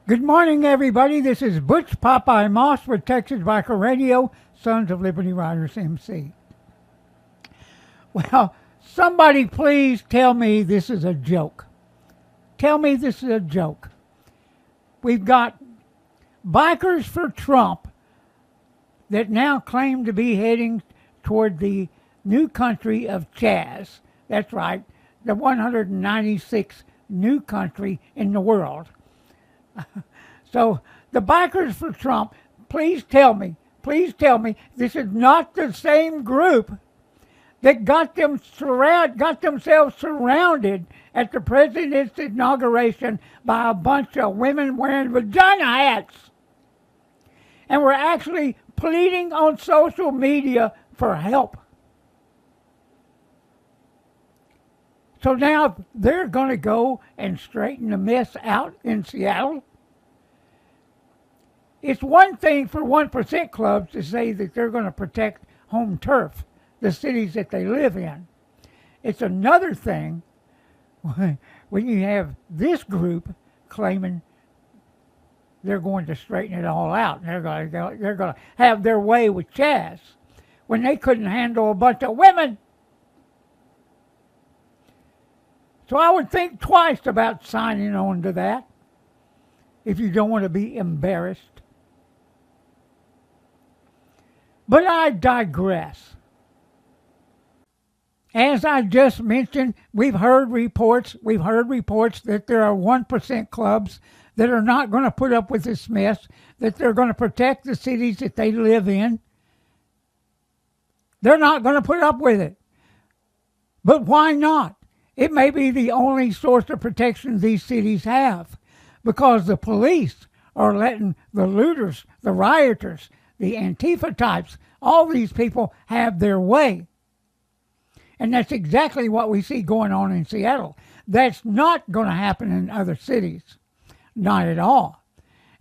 Good morning, everybody. This is Butch Popeye Moss with Texas Biker Radio, Sons of Liberty Riders MC. Well, somebody please tell me this is a joke. Tell me this is a joke. We've got bikers for Trump that now claim to be heading toward the new country of CHAZ. That's right, the 196th new country in the world. So the bikers for Trump, please tell me this is not the same group that got themselves surrounded at the president's inauguration by a bunch of women wearing vagina hats. And were actually pleading on social media for help. So now they're going to go and straighten the mess out in Seattle. It's one thing for 1% clubs to say that they're going to protect home turf, the cities that they live in. It's another thing when you have this group claiming they're going to straighten it all out. And they're going to have their way with CHAZ when they couldn't handle a bunch of women. So I would think twice about signing on to that if you don't want to be embarrassed. But I digress. As I just mentioned, we've heard reports that there are 1% clubs that are not going to put up with this mess, that they're going to protect the cities that they live in. They're not going to put up with it. But why not? It may be the only source of protection these cities have, because the police are letting the looters, the rioters, the Antifa types, all these people have their way. And that's exactly what we see going on in Seattle. That's not going to happen in other cities. Not at all.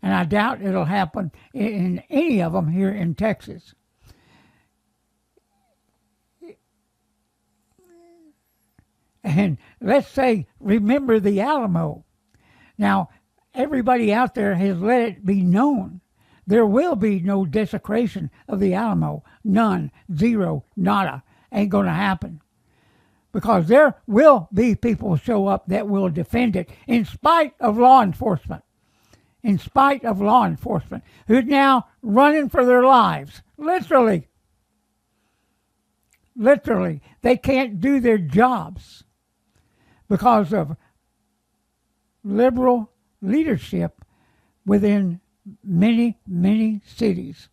And I doubt it'll happen in any of them here in Texas. And let's say, remember the Alamo. Now, everybody out there has let it be known there will be no desecration of the Alamo. None, zero, nada. Ain't going to happen. Because there will be people show up that will defend it in spite of law enforcement. In spite of law enforcement, who's now running for their lives. Literally. Literally. They can't do their jobs because of liberal leadership within many, many cities.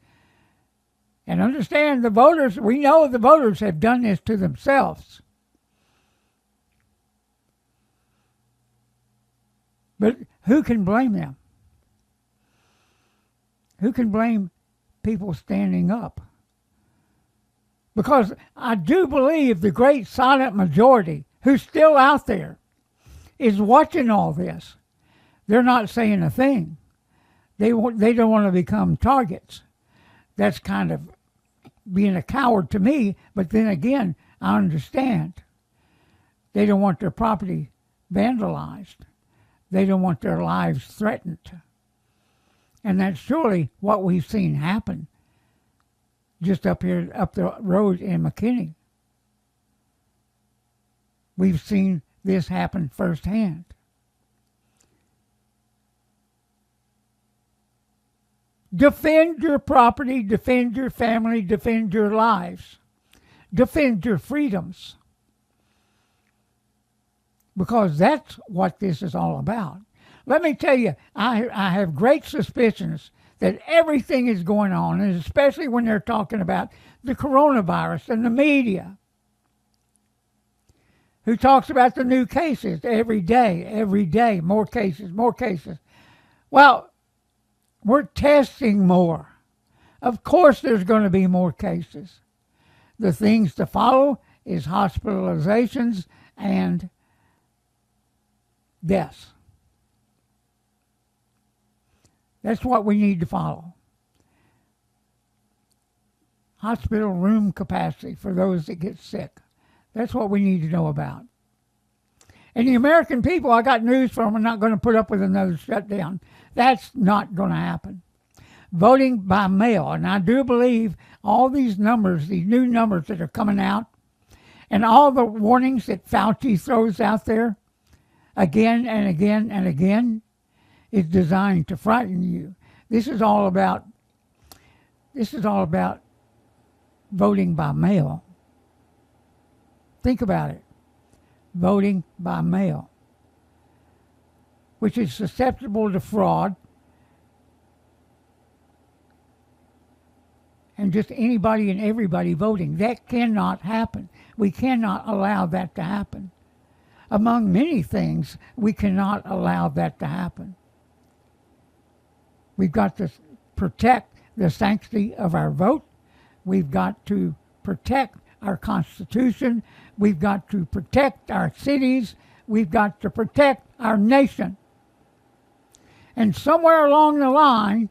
And understand the voters, we know the voters have done this to themselves. But who can blame them? Who can blame people standing up? Because I do believe the great silent majority who's still out there is watching all this. They're not saying a thing. They don't want to become targets. That's kind of being a coward to me, but then again, I understand. They don't want their property vandalized. They don't want their lives threatened. And that's surely what we've seen happen just up here, up the road in McKinney. We've seen this happen firsthand. Defend your property, defend your family, defend your lives. Defend your freedoms. Because that's what this is all about. Let me tell you, I have great suspicions that everything is going on, and especially when they're talking about the coronavirus and the media, who talks about the new cases every day, more cases, more cases. Well, we're testing more. Of course there's going to be more cases. The things to follow is hospitalizations and deaths. That's what we need to follow. Hospital room capacity for those that get sick. That's what we need to know about. And the American people, I got news for them, are not going to put up with another shutdown. That's not going to happen. Voting by mail, and I do believe all these numbers, these new numbers that are coming out, and all the warnings that Fauci throws out there again and again and again, is designed to frighten you. This is all about voting by mail. Think about it. Voting by mail, which is susceptible to fraud and just anybody and everybody voting. That cannot happen. We cannot allow that to happen. Among many things, we cannot allow that to happen. We've got to protect the sanctity of our vote. We've got to protect our Constitution. We've got to protect our cities. We've got to protect our nation. And somewhere along the line,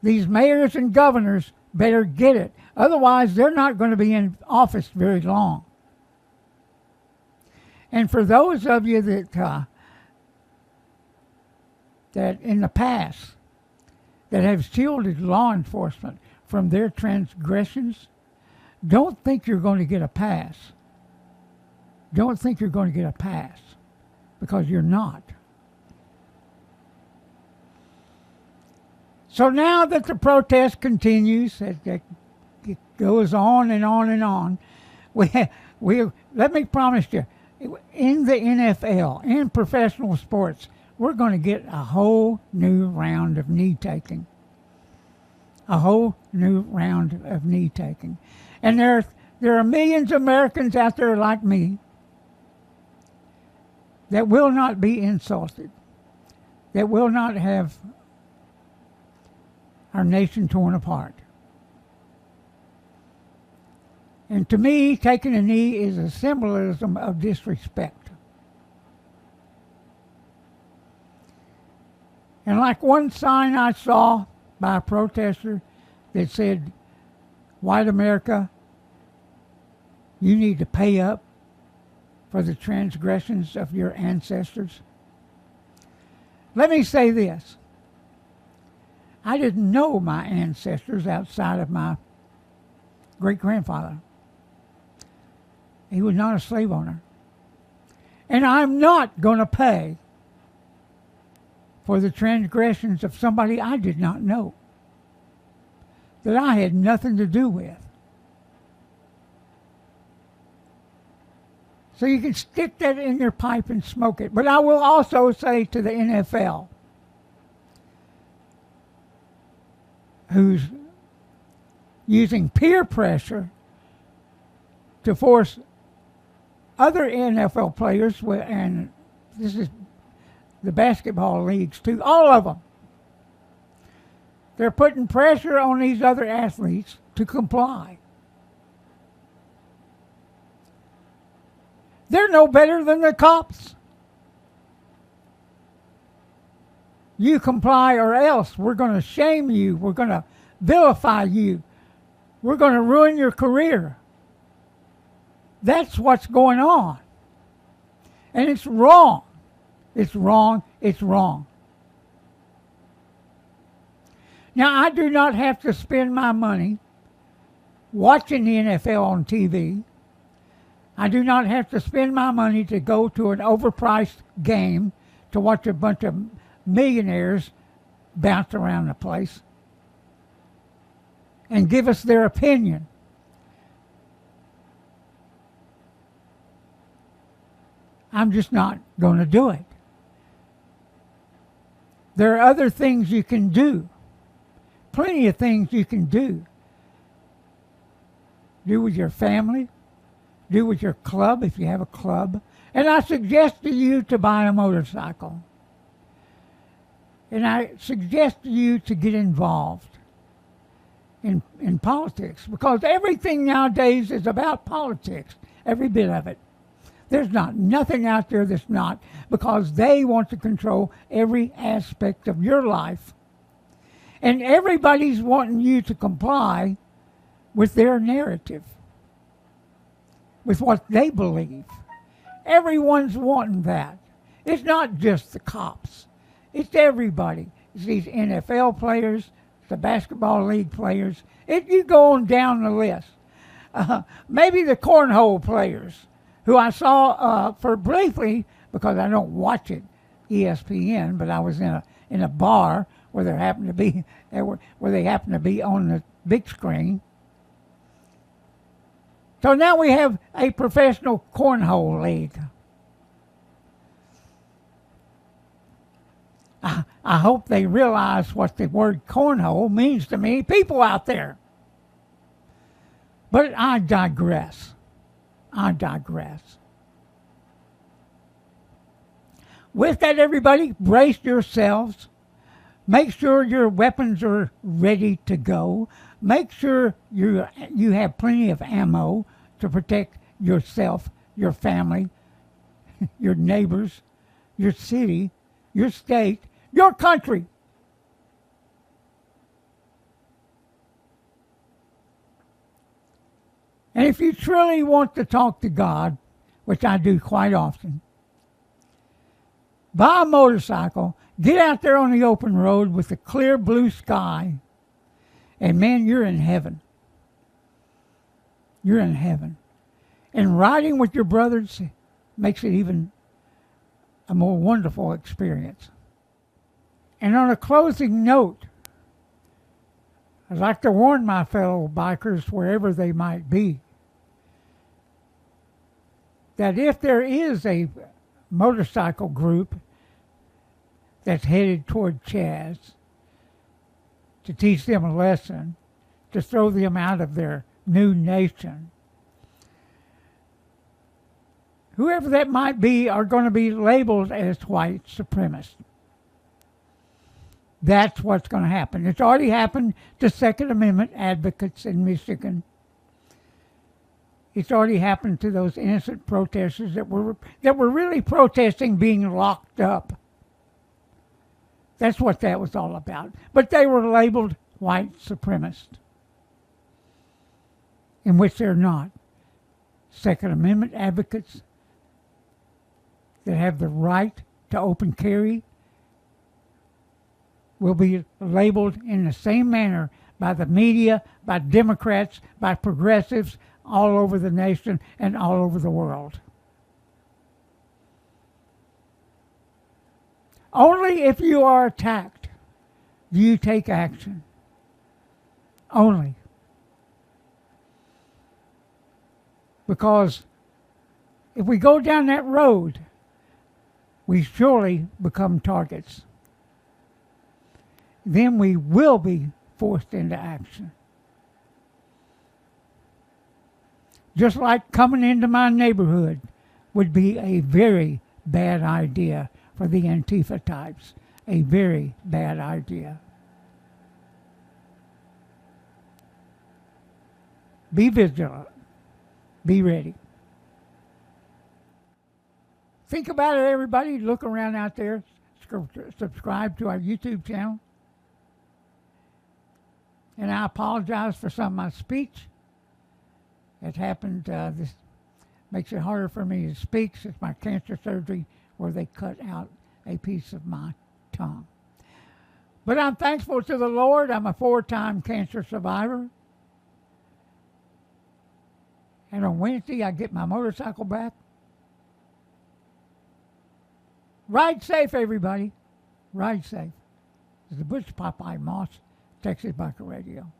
these mayors and governors better get it. Otherwise, they're not going to be in office very long. And for those of you that in the past that have shielded law enforcement from their transgressions, don't think you're going to get a pass. Don't think you're going to get a pass, because you're not. So now that the protest continues, it goes on and on and on, let me promise you, in the NFL, in professional sports, we're going to get a whole new round of knee taking. A whole new round of knee taking. And there are millions of Americans out there like me that will not be insulted, that will not have our nation torn apart. And to me, taking a knee is a symbolism of disrespect. And like one sign I saw by a protester that said, "White America, you need to pay up for the transgressions of your ancestors." Let me say this. I didn't know my ancestors outside of my great-grandfather. He was not a slave owner. And I'm not going to pay for the transgressions of somebody I did not know, that I had nothing to do with. So you can stick that in your pipe and smoke it. But I will also say to the NFL, who's using peer pressure to force other NFL players, and this is the basketball leagues too, all of them, they're putting pressure on these other athletes to comply. They're no better than the cops. You comply or else we're going to shame you. We're going to vilify you. We're going to ruin your career. That's what's going on. And it's wrong. It's wrong. It's wrong. Now, I do not have to spend my money watching the NFL on TV. I do not have to spend my money to go to an overpriced game to watch a bunch of millionaires bounce around the place and give us their opinion. I'm just not going to do it. There are other things you can do. Plenty of things you can do. Do with your family. Do with your club if you have a club. And I suggest to you to buy a motorcycle. And I suggest to you to get involved in politics, because everything nowadays is about politics, every bit of it. There's nothing out there that's not, because they want to control every aspect of your life. And everybody's wanting you to comply with their narrative, with what they believe. Everyone's wanting that. It's not just the cops. It's everybody. It's these NFL players, the basketball league players. If you go on down the list, maybe the cornhole players, who I saw for briefly because I don't watch it, ESPN, but I was in a bar where there happened to be where they happened to be on the big screen. So now we have a professional cornhole league. I hope they realize what the word cornhole means to me, people out there. But I digress. With that, everybody, brace yourselves. Make sure your weapons are ready to go. Make sure you have plenty of ammo to protect yourself, your family, your neighbors, your city, your state, your country. And if you truly want to talk to God, which I do quite often, buy a motorcycle, get out there on the open road with a clear blue sky, and man, you're in heaven. You're in heaven. And riding with your brothers makes it even a more wonderful experience. And on a closing note, I'd like to warn my fellow bikers, wherever they might be, that if there is a motorcycle group that's headed toward CHAZ to teach them a lesson, to throw them out of their new nation, whoever that might be are going to be labeled as white supremacists. That's what's going to happen. It's already happened to Second Amendment advocates in Michigan. It's already happened to those innocent protesters that were really protesting being locked up. That's what that was all about. But they were labeled white supremacists, in which they're not. Second Amendment advocates that have the right to open carry will be labeled in the same manner by the media, by Democrats, by progressives all over the nation and all over the world. Only if you are attacked do you take action. Only. Because if we go down that road, we surely become targets. Then we will be forced into action. Just like coming into my neighborhood would be a very bad idea for the Antifa types. A very bad idea. Be vigilant. Be ready. Think about it, everybody. Look around out there. Subscribe to our YouTube channel. And I apologize for some of my speech. It happened, this makes it harder for me to speak since my cancer surgery where they cut out a piece of my tongue. But I'm thankful to the Lord. I'm a 4-time cancer survivor. And on Wednesday, I get my motorcycle back. Ride safe, everybody. Ride safe. This is the Butch Popeye Moss, Texas Biker Radio.